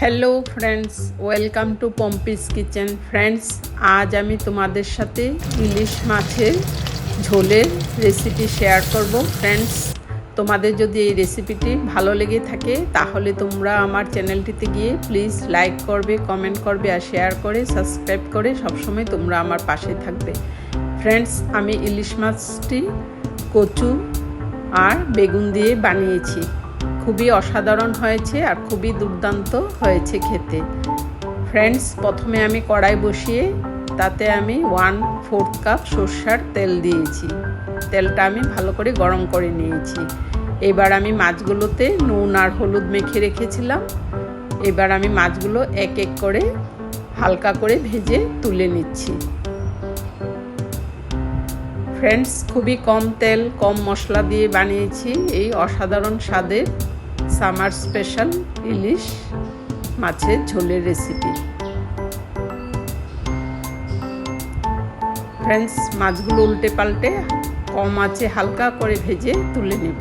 Hello friends, welcome to Pompi's kitchen. Friends, আজ আমি তোমাদের সাথে ইলিশ মাছের ঝোলের রেসিপি শেয়ার করব। ফ্রেন্ডস, তোমাদের যদি এই রেসিপিটি ভালো লেগে থাকে তাহলে তোমরা আমার চ্যানেলটিতে গিয়ে প্লিজ লাইক করবে, কমেন্ট করবে আর শেয়ার করে সাবস্ক্রাইব করে সবসময় তোমরা আমার পাশে থাকবে। ফ্রেন্ডস, আমি ইলিশ মাছটি কচু আর বেগুন দিয়ে বানিয়েছি। খুবই অসাধারণ হয়েছে আর খুবই দুর্দান্ত হয়েছে খেতে। ফ্রেন্ডস, প্রথমে আমি কড়াই বসিয়ে তাতে আমি 1/4 কাপ সরষের তেল দিয়েছি। তেলটা আমি ভালো করে গরম করে নিয়েছি। এবার আমি মাছগুলোতে নুন আর হলুদ মেখে রেখেছিলাম। এবার আমি মাছগুলো এক এক করে হালকা করে ভেজে তুলে নিচ্ছি। ফ্রেন্ডস, খুবই কম তেল কম মশলা দিয়ে বানিয়েছি এই অসাধারণ স্বাদের সামার স্পেশাল ইলিশ মাছের ঝোলের রেসিপি। ফ্রেন্ডস, মাছগুলো উল্টে পাল্টে কম আঁচে হালকা করে ভেজে তুলে নেব।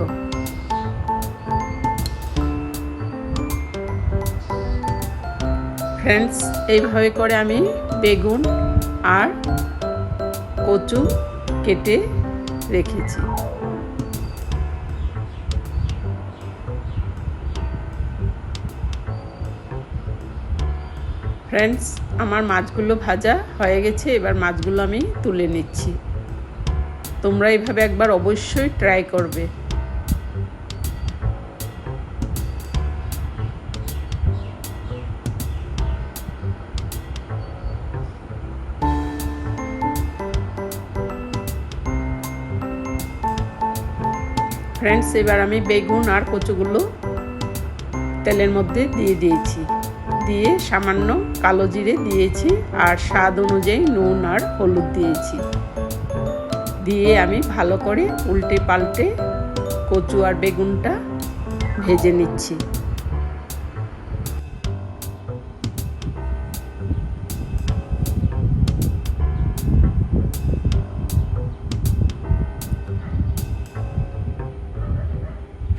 ফ্রেন্ডস, এইভাবে করে আমি বেগুন আর কচু কেটে রেখেছি। ফ্রেন্ডস, আমার মাছগুলো ভাজা হয়ে গেছে। এবার মাছগুলো আমি তুলে নিচ্ছি। তোমরা এইভাবে একবার অবশ্যই ট্রাই করবে। ফ্রেন্ডস, এবার আমি বেগুন আর কচুগুলো তেলের মধ্যে দিয়ে দিয়েছি। দিয়ে সামান্য কালো জিরে দিয়েছি আর স্বাদ অনুযায়ী নুন আর হলুদ দিয়েছি। দিয়ে আমি ভালো করে উল্টে পাল্টে কচু আর বেগুনটা ভেজে নিচ্ছি।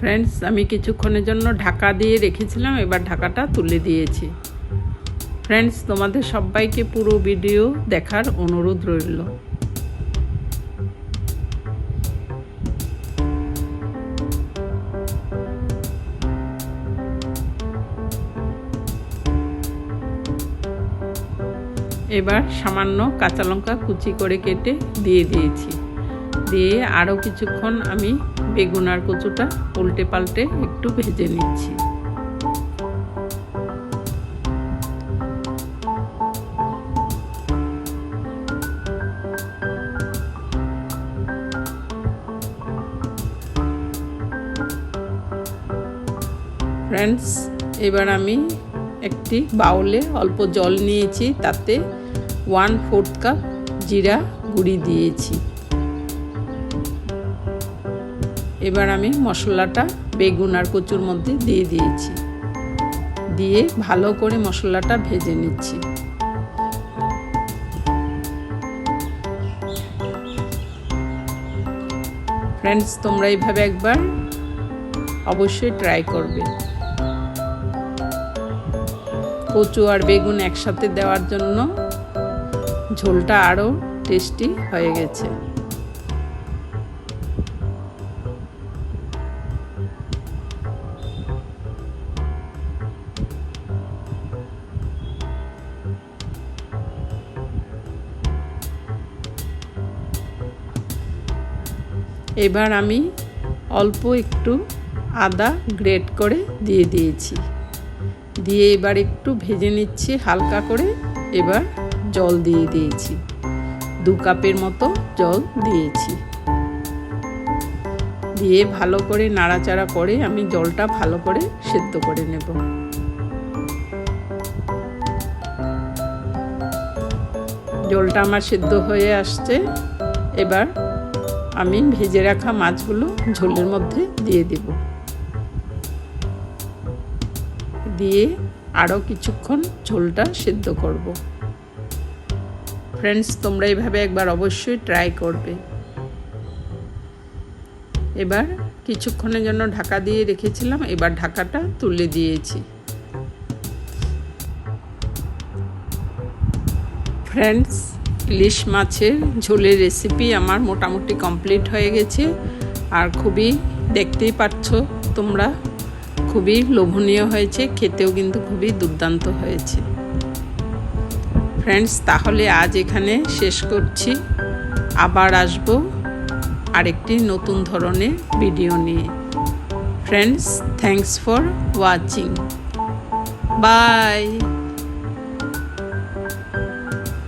ফ্রেন্ডস, আমি কিছুক্ষণের জন্য ঢাকা দিয়ে রেখেছিলাম। এবার ঢাকাটা তুলে দিয়েছি। ফ্রেন্ডস, তোমাদের সবাইকে পুরো ভিডিও দেখার অনুরোধ রইল। এবার সামান্য কাঁচা লঙ্কা কুচি করে কেটে দিয়ে দিয়েছি। দিয়ে আরও কিছুক্ষণ আমি বেগুন আর কচুটা উল্টে পাল্টে একটু ভেজে নিচ্ছি। ফ্রেন্ডস, এবার আমি একটি বাউলে অল্প জল নিয়েছি। তাতে 1/4 কাপ জিরা গুঁড়ি দিয়েছি। এবার আমি মশলাটা বেগুন আর কচুর মধ্যে দিয়ে দিয়েছি। দিয়ে ভালো করে মশলাটা ভেজে নিচ্ছি। ফ্রেন্ডস, তোমরা এইভাবে একবার অবশ্যই ট্রাই করবে। কচু আর বেগুন একসাথে দেওয়ার জন্য ঝোলটা আরও টেস্টি হয়ে গেছে। এবার আমি অল্প একটু আদা গ্রেট করে দিয়ে দিয়েছি। দিয়ে এবার একটু ভেজে নিচ্ছি হালকা করে। এবার জল দিয়ে দিয়েছি। 2 কাপের মতো জল দিয়েছি। দিয়ে ভালো করে নাড়াচাড়া করে আমি জলটা ভালো করে সেদ্ধ করে নেব। জলটা আমার সেদ্ধ হয়ে আসছে। এবার আমি ভেজে রাখা মাছগুলো ঝোলের মধ্যে দিয়ে দেব। দিয়ে আরও কিছুক্ষণ ঝোলটা সেদ্ধ করব। ফ্রেন্ডস, তোমরা এইভাবে একবার অবশ্যই ট্রাই করবে। এবার কিছুক্ষণের জন্য ঢাকা দিয়ে রেখেছিলাম। এবার ঢাকাটা তুলে দিয়েছি। ফ্রেন্ডস, ইলিশ মাছের ঝোলের রেসিপি আমার মোটামুটি কমপ্লিট হয়ে গেছে। আর খুবই দেখতেই পাচ্ছ তোমরা, খুবই লোভনীয় হয়েছে, খেতেও কিন্তু খুবই দুর্দান্ত হয়েছে। ফ্রেন্ডস, তাহলে আজ এখানে শেষ করছি। আবার আসবো আরেকটি নতুন ধরনের ভিডিও নিয়ে। Friends, thanks for watching. By.